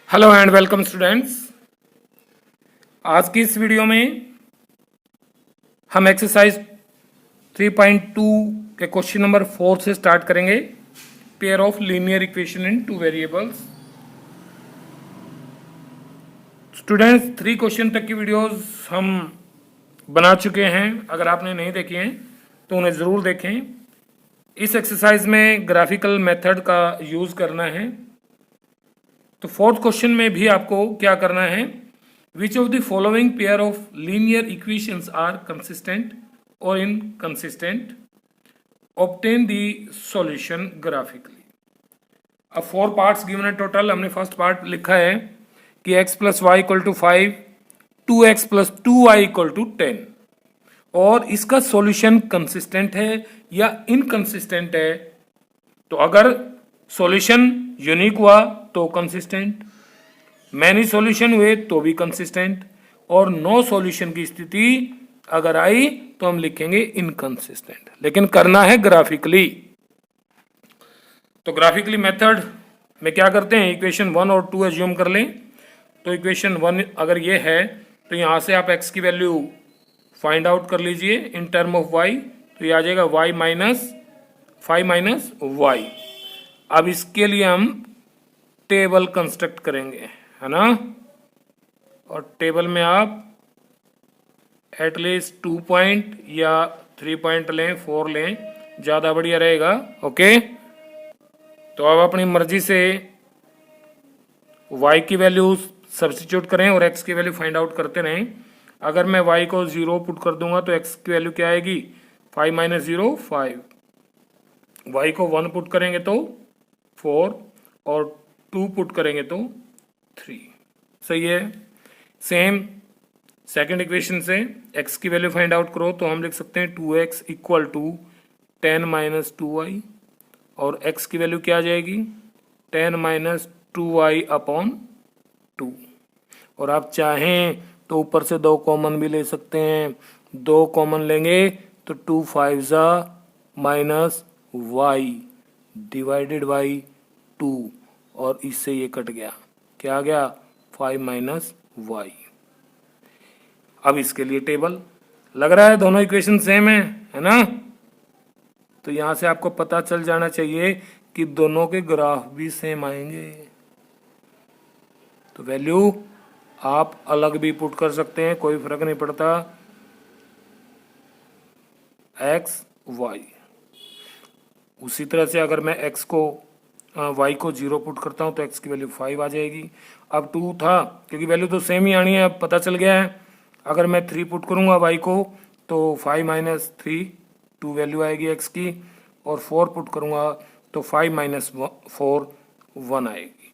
Hello and welcome students. आज की इस वीडियो में हम एक्सरसाइज 3.2 के क्वेश्चन नंबर 4 से स्टार्ट करेंगे। Pair of linear equation in two variables. Students 3 question तक की वीडियोस हम बना चुके हैं। अगर आपने नहीं देखी हैं तो उन्हें ज़रूर देखें। इस एक्सरसाइज में ग्राफिकल मेथड का यूज़ करना है। तो फोर्थ क्वेश्चन में भी आपको क्या करना है, which of the following pair of linear equations are consistent और inconsistent, obtain the solution graphically. अब 4 पार्ट्स गिवन है टोटल। हमने फर्स्ट पार्ट लिखा है कि x plus y equal to 5, 2x plus 2y equal to 10, और इसका सॉल्यूशन कंसिस्टेंट है या इनकंसिस्टेंट है। तो अगर सॉल्यूशन यूनिक हुआ तो कंसिस्टेंट, मैनी सॉल्यूशन हुए तो भी कंसिस्टेंट, और नो सॉल्यूशन की स्थिति अगर आई तो हम लिखेंगे इनकंसिस्टेंट। लेकिन करना है ग्राफिकली। तो ग्राफिकली मेथड में क्या करते हैं, इक्वेशन 1 और 2 एज्यूम कर लें। तो इक्वेशन 1 अगर ये है तो यहां से आप x की वैल्यू फाइंड आउट कर लीजिए इन टर्म ऑफ y। तो ये आ जाएगा y माइनस 5 माइनस वाई। अब इसके लिए हम टेबल कंस्ट्रक्ट करेंगे, है ना। और टेबल में आप एटलीस्ट 2 पॉइंट या 3 पॉइंट लें, 4 लें, ज़्यादा बढ़िया रहेगा। ओके, तो अब अपनी मर्जी से y की वैल्यू सब्स्टिट्यूट करें और x की वैल्यू फाइंड आउट करते रहें। अगर मैं y को 0 पुट कर दूंगा तो x की वैल्यू क्या आएगी, 5 माइनस 0 5। y को 1 पुट करेंगे तो 4 और 2 पुट करेंगे तो 3। सही है। सेम सेकेंड इक्वेशन से x की वैल्यू फाइंड आउट करो तो हम लिख सकते हैं 2x equal to 10 minus 2y, और x की वैल्यू क्या आ जाएगी, 10 माइनस 2y अपॉन 2। और आप चाहें तो ऊपर से 2 कॉमन भी ले सकते हैं। 2 कॉमन लेंगे तो 2 5 जा माइनस वाई डिवाइडेड बाई 2, और इससे ये कट गया, क्या आ गया, 5 माइनस वाई। अब इसके लिए टेबल लग रहा है, दोनों इक्वेशन सेम है ना। तो यहां से आपको पता चल जाना चाहिए कि दोनों के ग्राफ भी सेम आएंगे। तो वैल्यू आप अलग भी पुट कर सकते हैं, कोई फर्क नहीं पड़ता। एक्स वाई, उसी तरह से अगर मैं x को y को 0 पुट करता हूं तो x की वैल्यू 5 आ जाएगी। अब 2 था, क्योंकि वैल्यू तो सेम ही आनी है, अब पता चल गया है। अगर मैं 3 पुट करूंगा y को तो 5 माइनस 3 2 वैल्यू आएगी x की, और 4 पुट करूंगा तो 5 माइनस 4 1 आएगी।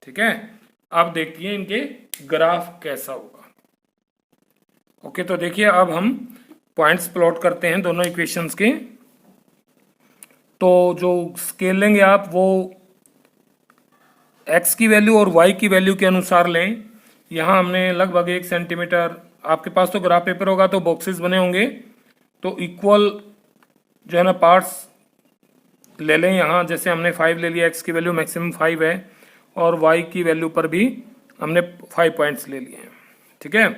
ठीक है, अब देखिए इनके ग्राफ कैसा होगा। ओके, तो देखिए अब हम पॉइंट्स प्लॉट करते हैं दोनों इक्वेशंस के। तो जो स्केल लेंगे आप वो x की वैल्यू और y की वैल्यू के अनुसार लें। यहाँ हमने लगभग 1 सेंटीमीटर, आपके पास तो ग्राफ पेपर होगा तो बॉक्सेस बने होंगे, तो इक्वल जो है ना पार्ट्स ले लें। यहाँ जैसे हमने 5 ले लिया, x की वैल्यू मैक्सिमम 5 है, और y की वैल्यू पर भी हमने 5 पॉइंट्स ले लिए हैं। ठीक है,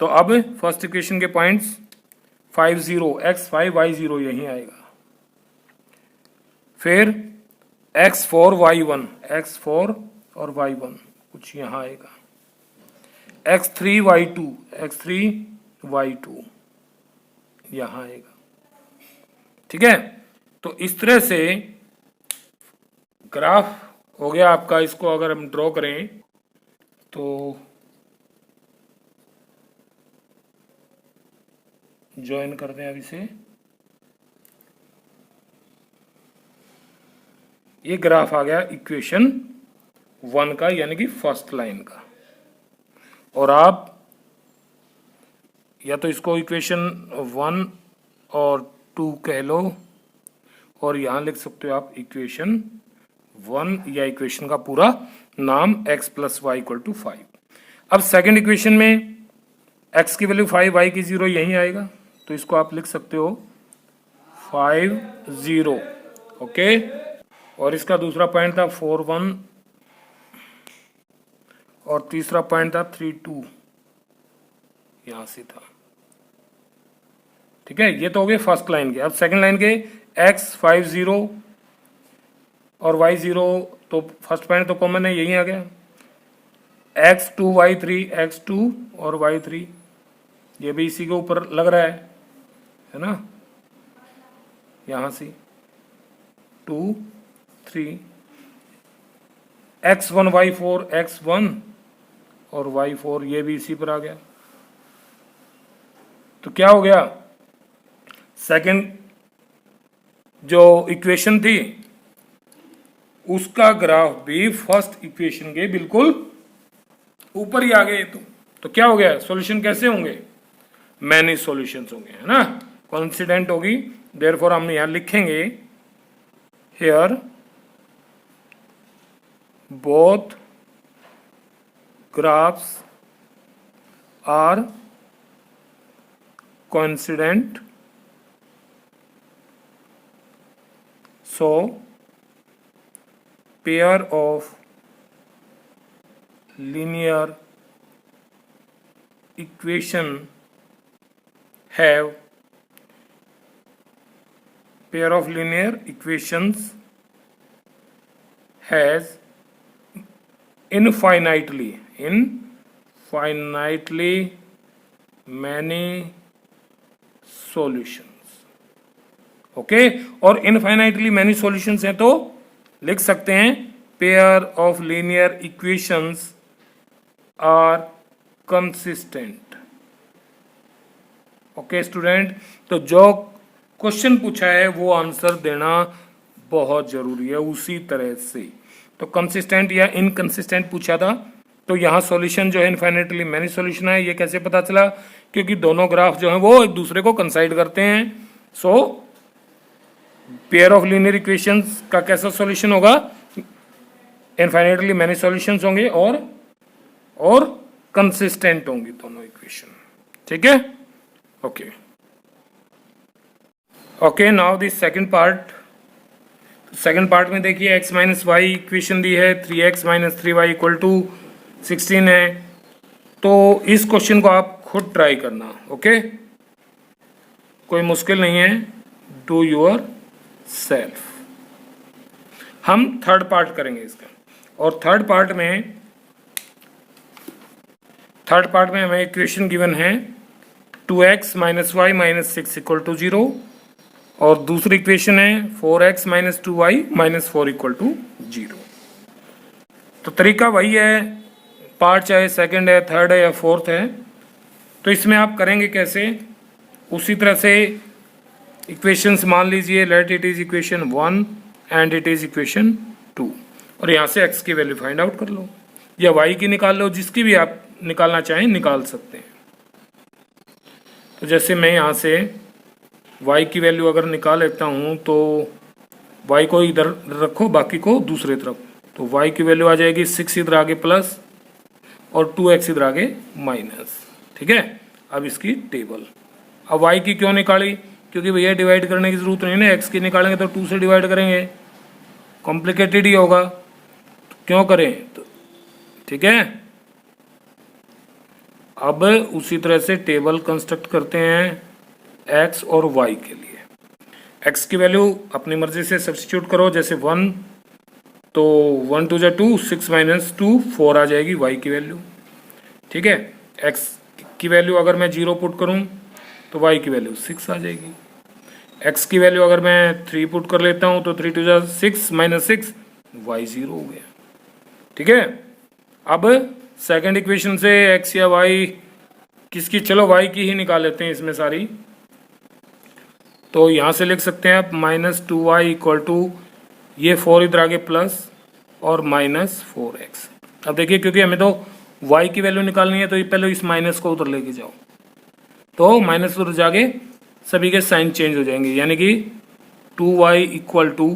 तो अब फर्स्ट इक्वेशन के पॉइंट्स 5 0, x5 y0 यहीं आएगा। फिर x4 y1, x4 और y1 कुछ यहाँ आएगा। x3 y2, x3 y2 यहाँ आएगा। ठीक है, तो इस तरह से ग्राफ हो गया आपका। इसको अगर हम ड्रॉ करें तो ज्वाइन करते हैं अब इसे। ये ग्राफ आ गया इक्वेशन 1 का, यानी कि फर्स्ट लाइन का। और आप या तो इसको इक्वेशन 1 और 2 कह लो, और यहां लिख सकते हो आप इक्वेशन 1, या इक्वेशन का पूरा नाम x plus y equal to 5। अब सेकेंड इक्वेशन में x की वैल्यू 5, y की 0 यहीं आएगा, तो इसको आप लिख सकते हो 5 0। ओके, और इसका दूसरा पॉइंट था 4 1 और तीसरा पॉइंट था 3 2, यहां से था। ठीक है, ये तो हो गए फर्स्ट लाइन के। अब सेकंड लाइन के x 5 0 और y 0, तो फर्स्ट पॉइंट तो कॉमन है, यही आ गया। x 2 y 3, x 2 और y 3, ये भी इसी के ऊपर लग रहा है ना, यहां से 2 3, x 1 y 4, x 1 और y 4, ये भी इसी पर आ गया। तो क्या हो गया, सेकंड जो इक्वेशन थी उसका ग्राफ भी फर्स्ट इक्वेशन के बिल्कुल ऊपर ही आ गए। तो क्या हो गया, सॉल्यूशन कैसे होंगे, मैनी सॉल्यूशंस होंगे, है ना, कॉन्सिडेंट होगी। देयरफॉर हम यहां लिखेंगे here both graphs are coincident, so pair of linear equation have pair of linear equations has infinitely many solutions। Okay, और इनफाइनाइटली मैनी सॉल्यूशंस हैं तो लिख सकते हैं pair of linear equations are consistent. Okay student, तो जो question पूछा है वो आंसर देना बहुत जरूरी है उसी तरह से। तो कंसिस्टेंट या इनकंसिस्टेंट पूछा था, तो यहाँ सॉल्यूशन जो है इनफाइनाइटली मैनी सॉल्यूशन है। ये कैसे पता चला, क्योंकि दोनों ग्राफ जो हैं वो एक दूसरे को कंसाइड करते हैं। सो पेयर ऑफ लीनियर इक्वेशंस का कैसा सॉल्यूशन होगा, इनफाइनाइटली मैनी सॉल्यूशंस होंगे और कंसिस्टेंट होंगी दोनों इक्वेशन। ठीक है, okay okay. Now this second part. Second part में देखिए x माइनस वाई इक्वेशन दी है, 3x minus 3y equal to 16 है। तो इस क्वेश्चन को आप खुद ट्राई करना, ओके, कोई मुश्किल नहीं है, डू योर सेल्फ। हम थर्ड पार्ट करेंगे इसका, और थर्ड पार्ट में हमें इक्वेशन गिवन है 2x minus y minus 6 equal to 0, और दूसरी इक्वेशन है 4x minus 2y minus 4 equal to 0। तो तरीका वही है, पार्ट चाहे सेकंड है, थर्ड है या फोर्थ है। तो इसमें आप करेंगे कैसे, उसी तरह से इक्वेशंस मान लीजिए, let it is equation 1 and it is equation 2, और यहाँ से x की वैल्यू फाइंड आउट कर लो या y की निकाल लो, जिसकी भी आप निकालना चाहें निकाल सकते हैं। तो जैसे मैं यहाँ से y की वैल्यू अगर निकाल लेता हूँ, तो y को इधर रखो, बाकी को दूसरे तरफ। तो y की वैल्यू आ जाएगी 6 इधर आगे प्लस और 2x इधर आगे माइनस। ठीक है, अब इसकी टेबल। अब y की क्यों निकाली, क्योंकि भैया डिवाइड करने की जरूरत नहीं है, x की निकालेंगे तो 2 से डिवाइड करेंगे, कॉम्प्लिकेटेड ही होगा, तो क्यों करें। तो ठीक है, अब उसी तरह से टेबल कंस्ट्रक्ट करते हैं x और y के लिए। x की वैल्यू अपनी मर्जी से सब्स्टिट्यूट करो, जैसे 1 तो 1 2 2, 6 माइनस 2 4 आ जाएगी y की वैल्यू। ठीक है, x की वैल्यू अगर मैं 0 पुट करूं तो y की वैल्यू 6 आ जाएगी। x की वैल्यू अगर मैं 3 पुट कर लेता हूं तो 3 2 6 माइनस 6 y 0 हो गया। ठीक है, अब सेकंड इक्वेशन से x या y किसकी, चलो y की ही निकाल लेते हैं इसमें सारी। तो यहाँ से लिख सकते हैं आप माइनस 2y इक्वल टू, ये 4 इधर आगे प्लस और माइनस 4x। अब देखिए, क्योंकि हमें तो y की वैल्यू निकालनी है, तो ये पहले इस माइनस को उधर लेके जाओ, तो माइनस उधर जाके सभी के साइन चेंज हो जाएंगे, यानी कि 2y इक्वल टू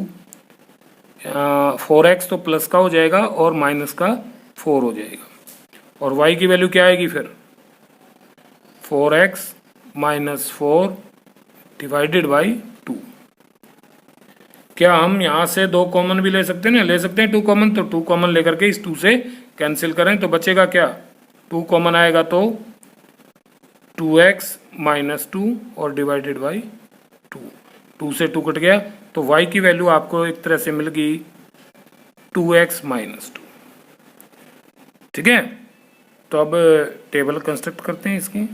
4x तो प्लस का हो जाएगा और माइनस का 4 हो जाएगा, और y की वैल्यू क्या आएगी फिर 4x माइनस 4 डिवाइडेड बाई 2। क्या हम यहाँ से 2 कॉमन भी ले सकते हैं ना, ले सकते हैं 2 कॉमन, तो 2 कॉमन लेकर के इस 2 से कैंसिल करें तो बचेगा क्या, 2 कॉमन आएगा तो 2x माइनस 2 और डिवाइडेड बाई 2, 2 से 2 कट गया तो y की वैल्यू आपको एक तरह से मिल गई 2x माइनस 2। ठीक है, तो अब टेबल कंस्ट्रक्ट करते हैं इसकी।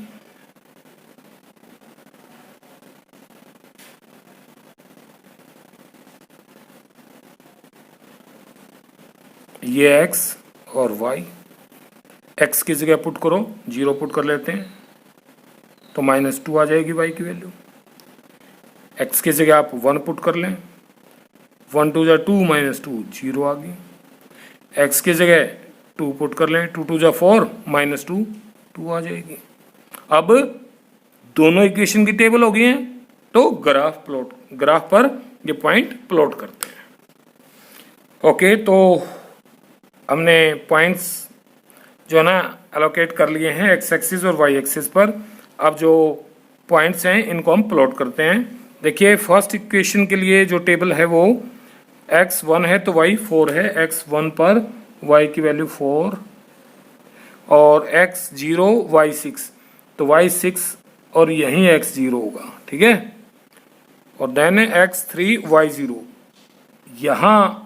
ये x और y, x की जगह पुट करो, 0 पुट कर लेते हैं तो -2 आ जाएगी y की वैल्यू। x की जगह आप 1 पुट कर लें, 1 2 जा 2 -2 0 आ गई। x की जगह 2 पुट कर लें, 2 2 जा 4 -2 2 आ जाएगी। अब दोनों इक्वेशन की टेबल हो गई हैं तो ग्राफ पर ये पॉइंट प्लॉट करते हैं। ओके, तो हमने पॉइंट्स जो है ना एलोकेट कर लिए हैं एक्स एक्सिस और वाई एक्सिस पर। अब जो पॉइंट्स हैं इनको हम प्लॉट करते हैं। देखिए फर्स्ट इक्वेशन के लिए जो टेबल है वो x1 है तो y 4 है, x1 पर y की वैल्यू 4 और x0 y 6 तो y 6 और यहीं x0 होगा। ठीक है, और देन x3 y0 यहाँ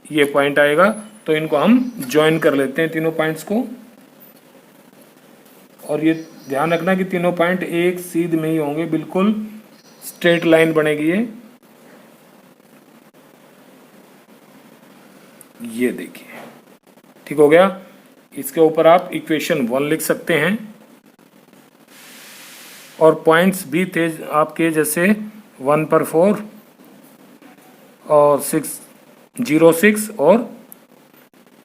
ये पॉइंट आएगा तो इनको हम ज्वाइन कर लेते हैं तीनों पॉइंट्स को। और ये ध्यान रखना कि तीनों पॉइंट एक सीध में ही होंगे, बिल्कुल स्ट्रेट लाइन बनेगी ये देखिए। ठीक हो गया, इसके ऊपर आप इक्वेशन 1 लिख सकते हैं और पॉइंट्स भी थे आपके जैसे 1 पर 4 और 6 0 6 और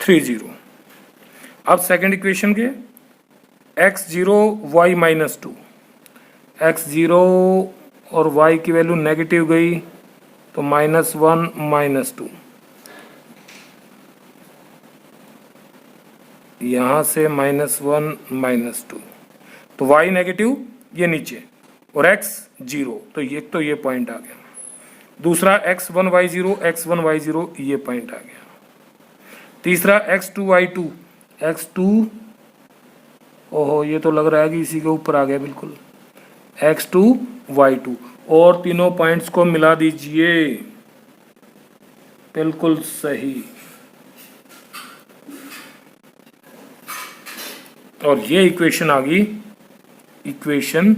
3 0। अब सेकंड इक्वेशन के x0 y -2, x0 और y की वैल्यू नेगेटिव गई तो -1 -2, यहाँ से -1 -2 तो y नेगेटिव ये नीचे और x 0 तो ये पॉइंट आ गया। दूसरा x1 y0 x1 y0 ये पॉइंट आ गया। तीसरा x2 y2 x2, ओहो ये तो लग रहा है कि इसी के ऊपर आ गया बिल्कुल, x2 y2 और तीनों पॉइंट्स को मिला दीजिए, बिल्कुल सही। और ये इक्वेशन आ गई इक्वेशन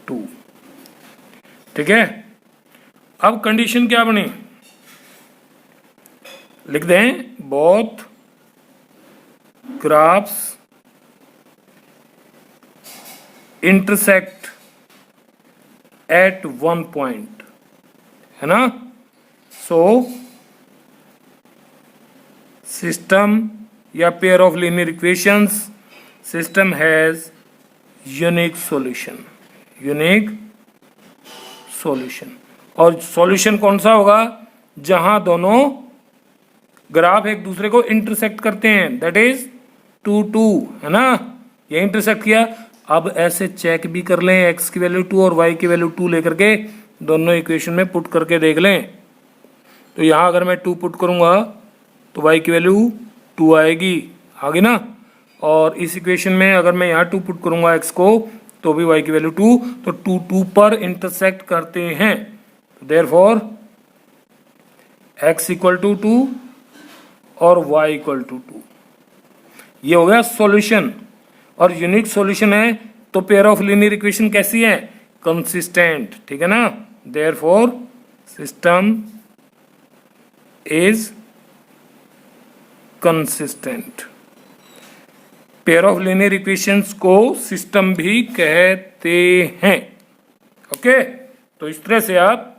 2। ठीक है, अब कंडीशन क्या बनी, लिख दें both graphs intersect at 1 point, है ना। सो सिस्टम या pair of linear equations, system has unique solution, unique solution. और सॉल्यूशन कौन सा होगा, जहां दोनों ग्राफ एक दूसरे को इंटरसेक्ट करते हैं, दैट इज 2 2, है ना, ये इंटरसेक्ट किया। अब ऐसे चेक भी कर लें, x की वैल्यू 2 और y की वैल्यू 2 लेकर के दोनों इक्वेशन में पुट करके देख लें। तो यहाँ अगर मैं 2 पुट करूंगा तो y की वैल्यू 2 आएगी, आगे ना। और इस इक्वेशन में अगर मैं यहाँ 2 पुट करूंगा x को तो भी y की वैल्यू 2, तो 2 2 पर इंटरसेक्ट करते हैं। देयरफॉर x इक्वल टू 2 और y इक्वल टू 2, ये हो गया सॉल्यूशन। और यूनिक सॉल्यूशन है तो पेयर ऑफ लीनियर इक्वेशन कैसी है, कंसिस्टेंट। ठीक है ना, therefore system is consistent. Pair of linear equations को सिस्टम भी कहते हैं। ओके, तो इस तरह से आप,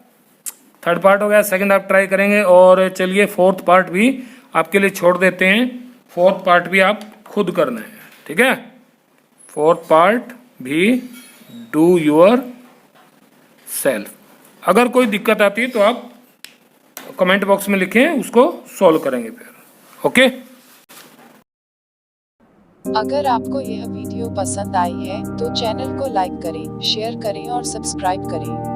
थर्ड पार्ट हो गया, सेकंड आप ट्राई करेंगे। और चलिए फोर्थ पार्ट भी आपके लिए छोड़ देते हैं, फोर्थ पार्ट भी आप खुद करना है। ठीक है, फोर्थ पार्ट भी डू योर सेल्फ। अगर कोई दिक्कत आती है तो आप कमेंट बॉक्स में लिखें, उसको सॉल्व करेंगे फिर। ओके, अगर आपको यह वीडियो पसंद आई है तो चैनल को लाइक करें, शेयर करें और सब्सक्राइब करें।